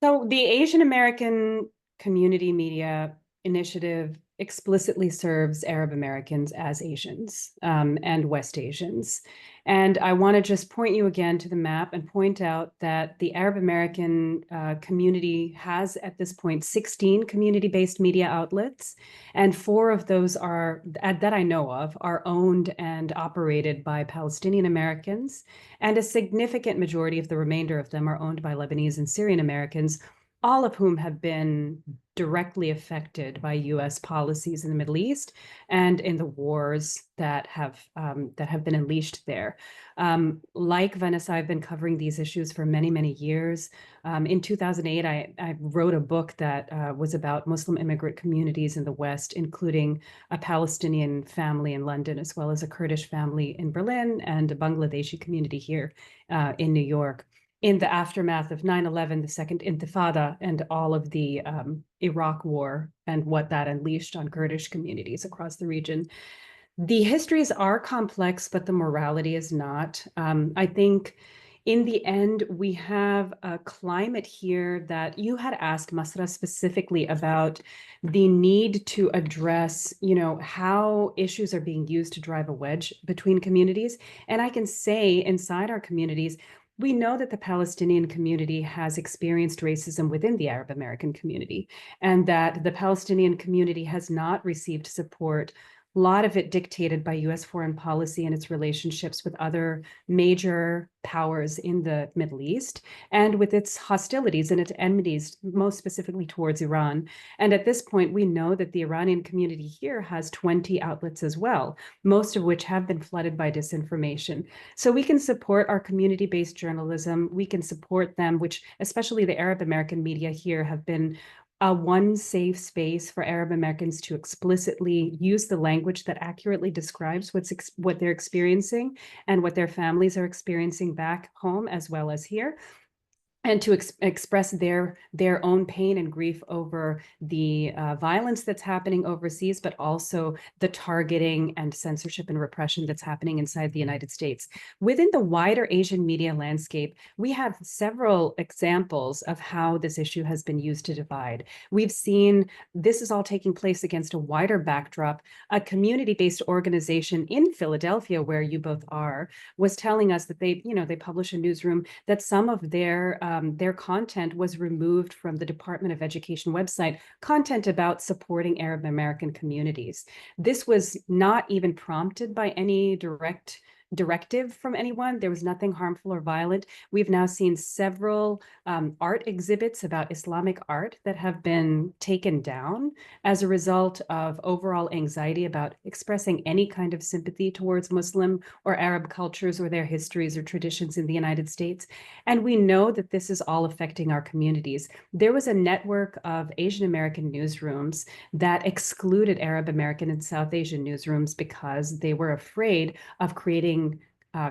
So the Asian American Community Media Initiative explicitly serves Arab Americans as Asians and West Asians. And I want to just point you again to the map and point out that the Arab American community has at this point 16 community-based media outlets, and 4 of those are, that I know of, are owned and operated by Palestinian Americans, and a significant majority of the remainder of them are owned by Lebanese and Syrian Americans, all of whom have been directly affected by U.S. policies in the Middle East and in the wars that have been unleashed there. Like Vanessa, I've been covering these issues for many, many years. In 2008, I wrote a book that was about Muslim immigrant communities in the West, including a Palestinian family in London, as well as a Kurdish family in Berlin and a Bangladeshi community here in New York, in the aftermath of 9/11, the Second Intifada, and all of the Iraq War and what that unleashed on Kurdish communities across the region. The histories are complex, but the morality is not. I think in the end, we have a climate here that you had asked Massarah specifically about the need to address, how issues are being used to drive a wedge between communities. And I can say inside our communities, we know that the Palestinian community has experienced racism within the Arab American community, and that the Palestinian community has not received support, a lot of it dictated by US foreign policy and its relationships with other major powers in the Middle East, and with its hostilities and its enmities, most specifically towards Iran. And at this point, we know that the Iranian community here has 20 outlets as well, most of which have been flooded by disinformation. So we can support our community-based journalism. We can support them, which especially the Arab American media here have been one safe space for Arab Americans to explicitly use the language that accurately describes what they're experiencing and what their families are experiencing back home as well as here, and to express their own pain and grief over the violence that's happening overseas, but also the targeting and censorship and repression that's happening inside the United States. Within the wider Asian media landscape, we have several examples of how this issue has been used to divide. We've seen this is all taking place against a wider backdrop. A community-based organization in Philadelphia, where you both are, was telling us that they publish a newsroom that some of their content was removed from the Department of Education website, content about supporting Arab American communities. This was not even prompted by any direct directive from anyone. There was nothing harmful or violent. We've now seen several art exhibits about Islamic art that have been taken down as a result of overall anxiety about expressing any kind of sympathy towards Muslim or Arab cultures or their histories or traditions in the United States. And we know that this is all affecting our communities. There was a network of Asian American newsrooms that excluded Arab American and South Asian newsrooms because they were afraid of creating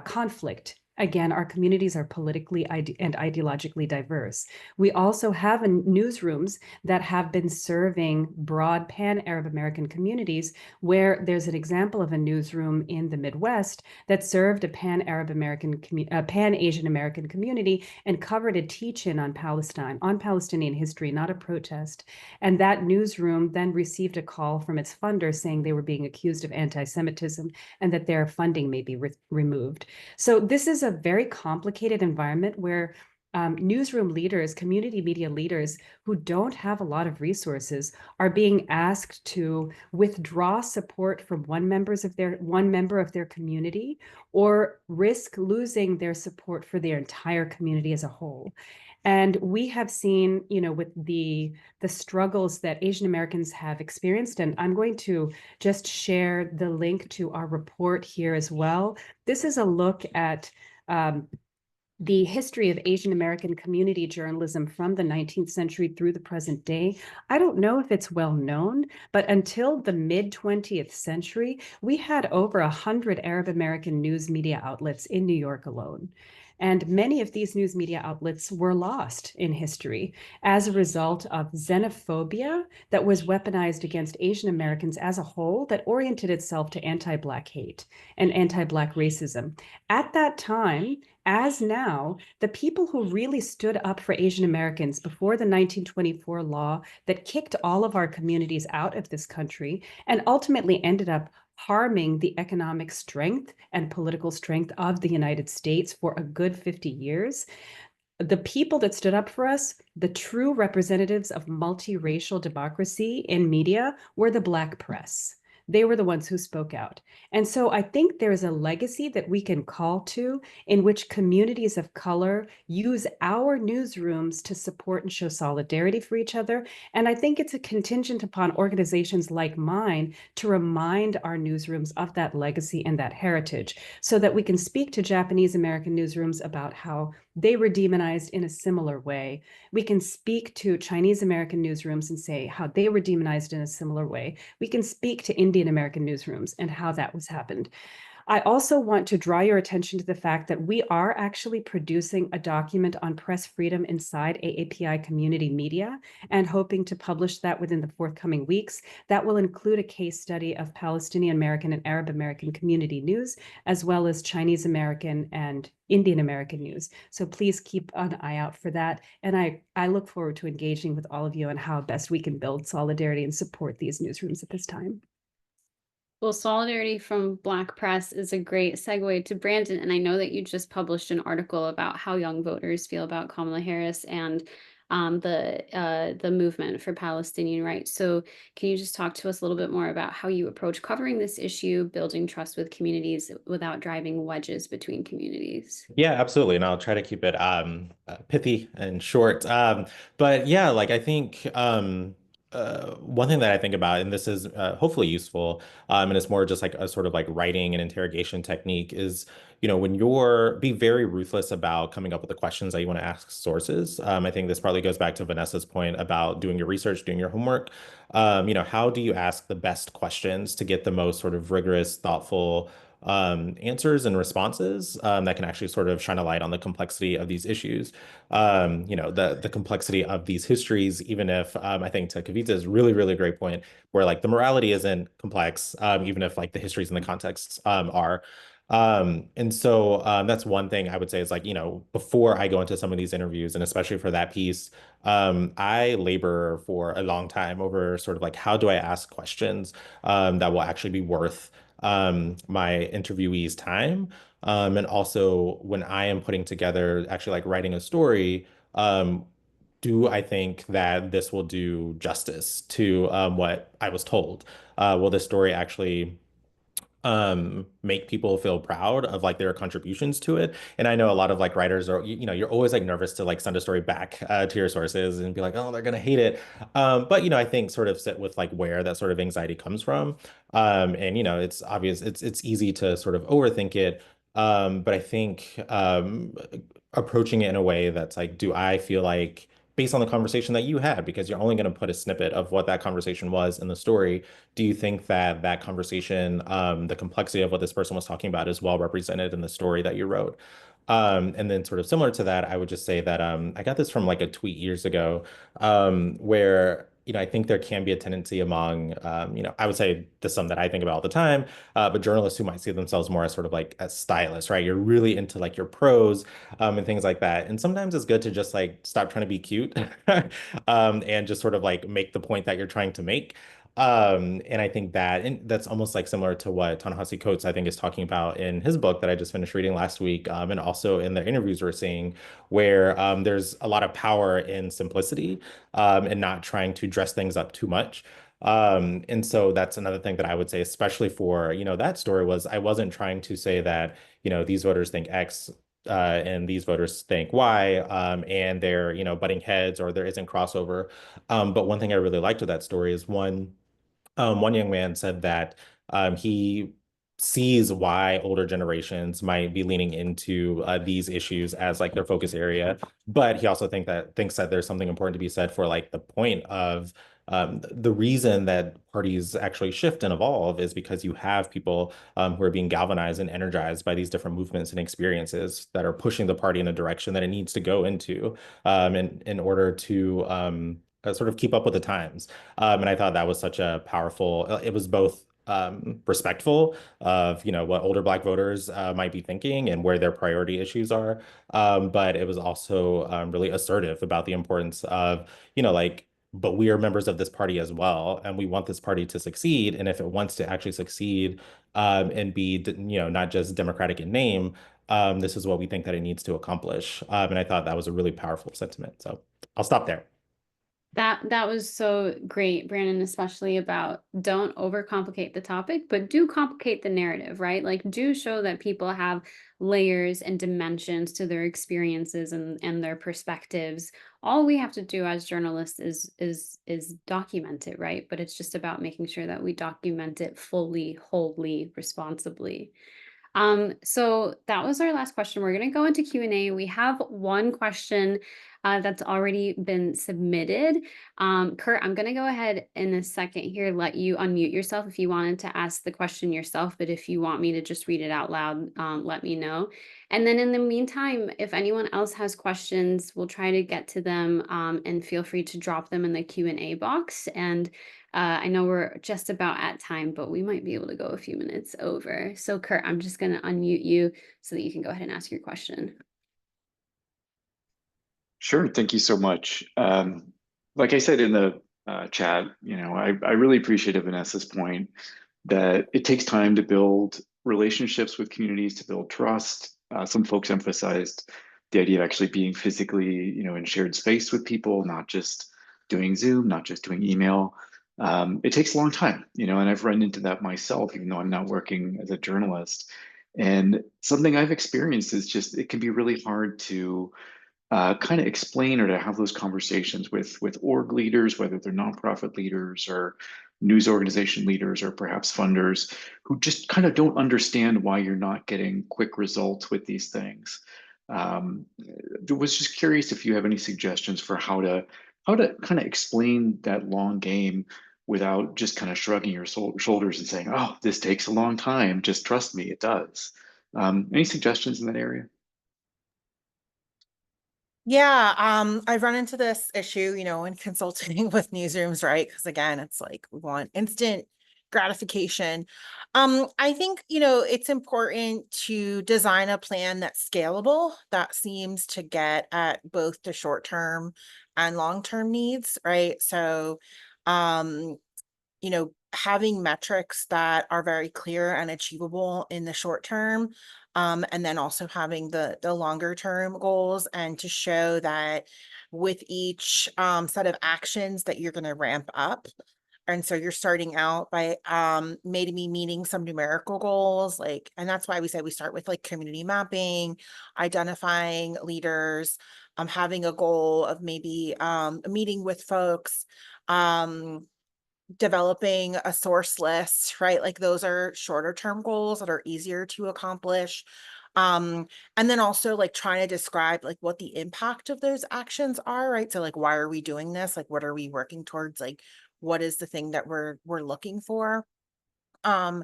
conflict. Again, our communities are politically and ideologically diverse. We also have newsrooms that have been serving broad pan-Arab American communities, where there's an example of a newsroom in the Midwest that served a pan-Arab American, pan-Asian American community and covered a teach-in on Palestine, on Palestinian history, not a protest. And that newsroom then received a call from its funder saying they were being accused of anti-Semitism and that their funding may be removed. So this is a very complicated environment where newsroom leaders, community media leaders who don't have a lot of resources are being asked to withdraw support from one member of their community, or risk losing their support for their entire community as a whole. And we have seen, with the struggles that Asian Americans have experienced, and I'm going to just share the link to our report here as well. This is a look at the history of Asian American community journalism from the 19th century through the present day. I don't know if it's well known, but until the mid 20th century, we had over 100 Arab American news media outlets in New York alone. And many of these news media outlets were lost in history as a result of xenophobia that was weaponized against Asian Americans as a whole, that oriented itself to anti-Black hate and anti-Black racism. At that time, as now, the people who really stood up for Asian Americans before the 1924 law that kicked all of our communities out of this country and ultimately ended up harming the economic strength and political strength of the United States for a good 50 years. The people that stood up for us, the true representatives of multiracial democracy in media, were the Black press. They were the ones who spoke out. And so I think there's a legacy that we can call to, in which communities of color use our newsrooms to support and show solidarity for each other. And I think it's a contingent upon organizations like mine to remind our newsrooms of that legacy and that heritage, so that we can speak to Japanese American newsrooms about how they were demonized in a similar way. We can speak to Chinese American newsrooms and say how they were demonized in a similar way. We can speak to Indian American newsrooms and how that was happened. I also want to draw your attention to the fact that we are actually producing a document on press freedom inside AAPI community media and hoping to publish that within the forthcoming weeks. That will include a case study of Palestinian American and Arab American community news, as well as Chinese American and Indian American news. So please keep an eye out for that. And I look forward to engaging with all of you on how best we can build solidarity and support these newsrooms at this time. Well, solidarity from Black press is a great segue to Brandon. And I know that you just published an article about how young voters feel about Kamala Harris and the movement for Palestinian rights. So can you just talk to us a little bit more about how you approach covering this issue, building trust with communities without driving wedges between communities? Yeah, absolutely. And I'll try to keep it pithy and short. But yeah, like I think one thing that I think about, and this is hopefully useful, and it's more just like a sort of like writing and interrogation technique, is, when be very ruthless about coming up with the questions that you want to ask sources. I think this probably goes back to Vanessa's point about doing your research, doing your homework. How do you ask the best questions to get the most sort of rigorous, thoughtful answers and responses that can actually sort of shine a light on the complexity of these issues, the complexity of these histories, even if I think, to Kavitha's really, really great point, where like the morality isn't complex, even if like the histories and the contexts are. And so that's one thing I would say is like, before I go into some of these interviews, and especially for that piece, I labor for a long time over sort of like, how do I ask questions that will actually be worth my interviewee's time. And also when I am putting together, actually like writing a story, do I think that this will do justice to what I was told? Will this story actually make people feel proud of like their contributions to it. And I know a lot of like writers are, you're always like nervous to like send a story back to your sources and be like, oh, they're gonna hate it. But I think sort of sit with like where that sort of anxiety comes from. And it's obvious, it's easy to sort of overthink it. But I think approaching it in a way that's like, do I feel like based on the conversation that you had, because you're only going to put a snippet of what that conversation was in the story, do you think that that conversation, the complexity of what this person was talking about is well represented in the story that you wrote? And then sort of similar to that, I would just say that I got this from like a tweet years ago, where I think there can be a tendency among, I would say this is something that I think about all the time, but journalists who might see themselves more as sort of like as stylists, right? You're really into like your prose, and things like that. And sometimes it's good to just like stop trying to be cute, and just sort of like make the point that you're trying to make. And I think and that's almost like similar to what Ta-Nehisi Coates, I think, is talking about in his book that I just finished reading last week, and also in the interviews we're seeing, where there's a lot of power in simplicity, and not trying to dress things up too much. And so that's another thing that I would say, especially for, that story was I wasn't trying to say that, these voters think X, and these voters think Y, and they're, butting heads or there isn't crossover. But one thing I really liked with that story is one young man said that he sees why older generations might be leaning into these issues as like their focus area, but he also thinks that there's something important to be said for like the point of the reason that parties actually shift and evolve is because you have people who are being galvanized and energized by these different movements and experiences that are pushing the party in a direction that it needs to go into, in order to sort of keep up with the times. And I thought that was such a powerful, it was both respectful of, what older Black voters might be thinking and where their priority issues are. But it was also really assertive about the importance of, like, but we are members of this party as well, and we want this party to succeed. And if it wants to actually succeed, and be, not just democratic in name, this is what we think that it needs to accomplish. And I thought that was a really powerful sentiment. So I'll stop there. That was so great, Brandon, especially about don't overcomplicate the topic, but do complicate the narrative, right? Like do show that people have layers and dimensions to their experiences and their perspectives. All we have to do as journalists is document it, right? But it's just about making sure that we document it fully, wholly, responsibly. So that was our last question. We're going to go into Q&A. We have one question that's already been submitted. Kurt, I'm going to go ahead in a second here, let you unmute yourself if you wanted to ask the question yourself, but if you want me to just read it out loud, let me know. And then in the meantime, if anyone else has questions, we'll try to get to them, and feel free to drop them in the Q&A box. And I know we're just about at time, but we might be able to go a few minutes over. So Kurt, I'm just going to unmute you so that you can go ahead and ask your question. Sure. Thank you so much. Like I said in the chat, I really appreciated Vanessa's point that it takes time to build relationships with communities, to build trust. Some folks emphasized the idea of actually being physically, in shared space with people, not just doing Zoom, not just doing email. It takes a long time, and I've run into that myself, even though I'm not working as a journalist. And something I've experienced is just, it can be really hard to kind of explain or to have those conversations with org leaders, whether they're nonprofit leaders or news organization leaders or perhaps funders who just kind of don't understand why you're not getting quick results with these things. Was just curious if you have any suggestions for how to kind of explain that long game without just kind of shrugging your shoulders and saying, "Oh, this takes a long time. Just trust me, it does." Any suggestions in that area? Yeah, I've run into this issue, in consulting with newsrooms, right? Because again, it's like we want instant gratification. I think, it's important to design a plan that's scalable, that seems to get at both the short-term and long-term needs, right? So, having metrics that are very clear and achievable in the short term, and then also having the longer term goals, and to show that with each set of actions that you're going to ramp up, And so you're starting out by maybe meeting some numerical goals, like, and that's why we say we start with like community mapping, identifying leaders, having a goal of maybe meeting with folks, developing a source list, right? Like those are shorter term goals that are easier to accomplish. And then also like trying to describe like what the impact of those actions are, right? So like, why are we doing this? Like, what are we working towards? Like, what is the thing that we're looking for? um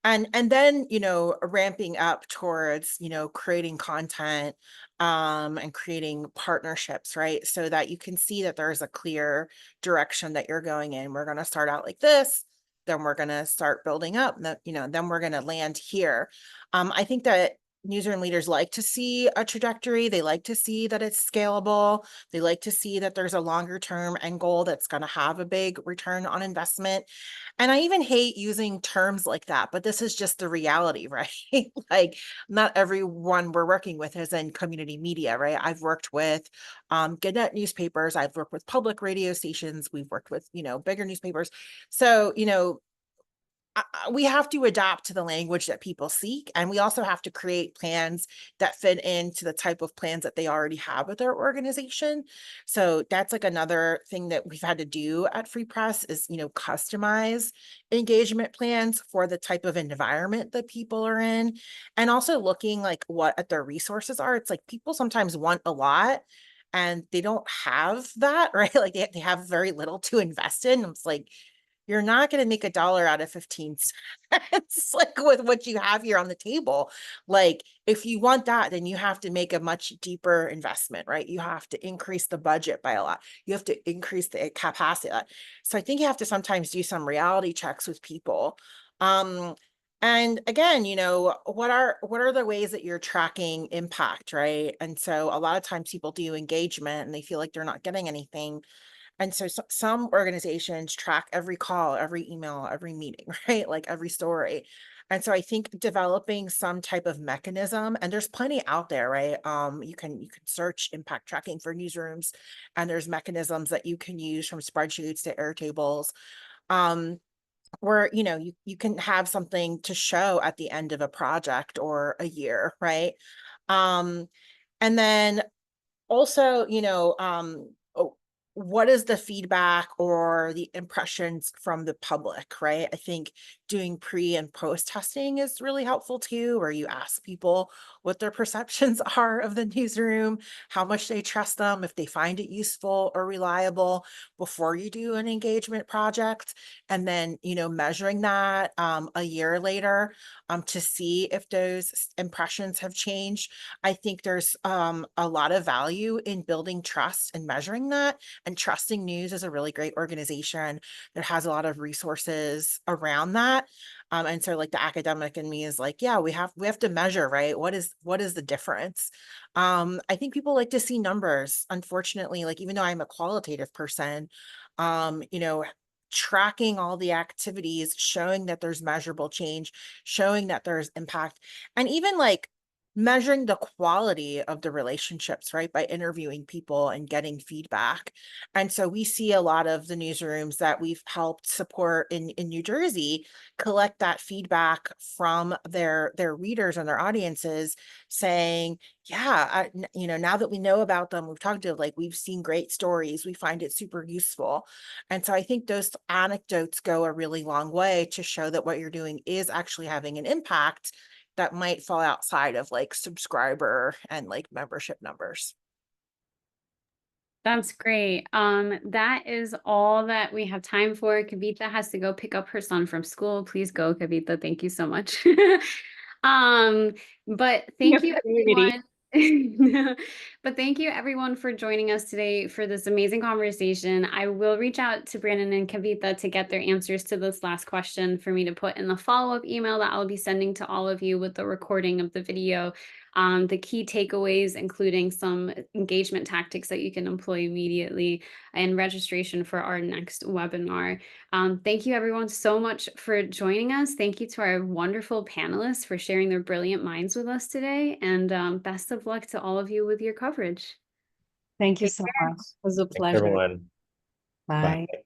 and then, you know, ramping up towards, you know, creating content and creating partnerships, right? So that you can see that there's a clear direction that you're going in. We're going to start out like this, then we're going to start building up, and then, you know, then we're going to land here. I think that newsroom leaders like to see a trajectory. They like to see that it's scalable. They like to see that there's a longer term end goal that's going to have a big return on investment. And I even hate using terms like that, but this is just the reality, right? Like, not everyone we're working with is in community media, right? I've worked with Gannett newspapers, I've worked with public radio stations, we've worked with, you know, bigger newspapers. So, you know, we have to adapt to the language that people seek, and we also have to create plans that fit into the type of plans that they already have with their organization. So that's like another thing that we've had to do at Free Press is, you know, customize engagement plans for the type of environment that people are in, and also looking like what at their resources are. It's like people sometimes want a lot and they don't have that, right? Like they have very little to invest in. It's like, you're not going to make $1 out of 15 cents, like with what you have here on the table. Like, if you want that, then you have to make a much deeper investment, right? You have to increase the budget by a lot. You have to increase the capacity. So I think you have to sometimes do some reality checks with people. And again, you know, what are the ways that you're tracking impact, right? And so a lot of times people do engagement and they feel like they're not getting anything. And so, some organizations track every call, every email, every meeting, right? Like every story. And so I think developing some type of mechanism, and there's plenty out there, right? You can search impact tracking for newsrooms, and there's mechanisms that you can use from spreadsheets to Airtables. Where, you know, you can have something to show at the end of a project or a year, right? Um, and then also, you know, what is the feedback or the impressions from the public, right? I think doing pre and post testing is really helpful too, where you ask people what their perceptions are of the newsroom, how much they trust them, if they find it useful or reliable before you do an engagement project. And then, you know, measuring that a year later to see if those impressions have changed. I think there's a lot of value in building trust and measuring that. And Trusting News is a really great organization that has a lot of resources around that. And so like the academic in me is like, yeah, we have to measure, right? What is the difference? I think people like to see numbers. Unfortunately, like even though I'm a qualitative person, you know, tracking all the activities, showing that there's measurable change, showing that there's impact, and even like measuring the quality of the relationships, right? By interviewing people and getting feedback. And so we see a lot of the newsrooms that we've helped support in New Jersey collect that feedback from their readers and their audiences saying, yeah, you know, now that we know about them, we've talked to, like, we've seen great stories. We find it super useful. And so I think those anecdotes go a really long way to show that what you're doing is actually having an impact that might fall outside of like subscriber and like membership numbers. That's great. That is all that we have time for. Kavitha has to go pick up her son from school. Please go, Kavitha. Thank you so much. But thank you, everyone. But thank you everyone for joining us today for this amazing conversation. I will reach out to Brandon and Kavitha to get their answers to this last question for me to put in the follow-up email that I'll be sending to all of you with the recording of the video. The key takeaways, including some engagement tactics that you can employ immediately, and registration for our next webinar. Thank you everyone so much for joining us. Thank you to our wonderful panelists for sharing their brilliant minds with us today. And best of luck to all of you with your coverage. Thank you Take so care. much. It was a Thanks, pleasure. everyone. Bye. Bye.